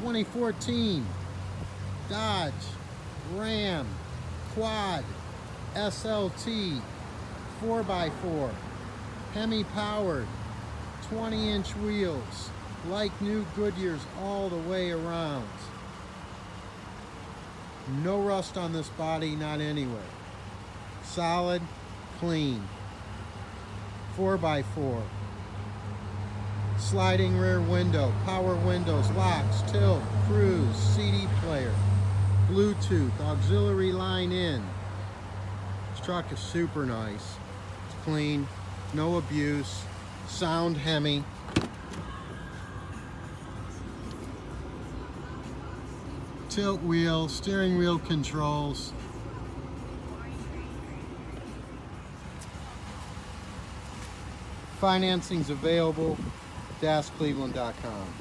2014 Dodge Ram Quad SLT 4x4, Hemi powered, 20-inch wheels, like new Goodyears all the way around. No rust on this body, not anywhere. Solid, clean. 4x4. Sliding rear window, power windows, locks, tilt, cruise, CD player, Bluetooth, auxiliary line in. This truck is super nice. It's clean, no abuse, sound Hemi. Tilt wheel, steering wheel controls. Financing's available. DasCleveland.com.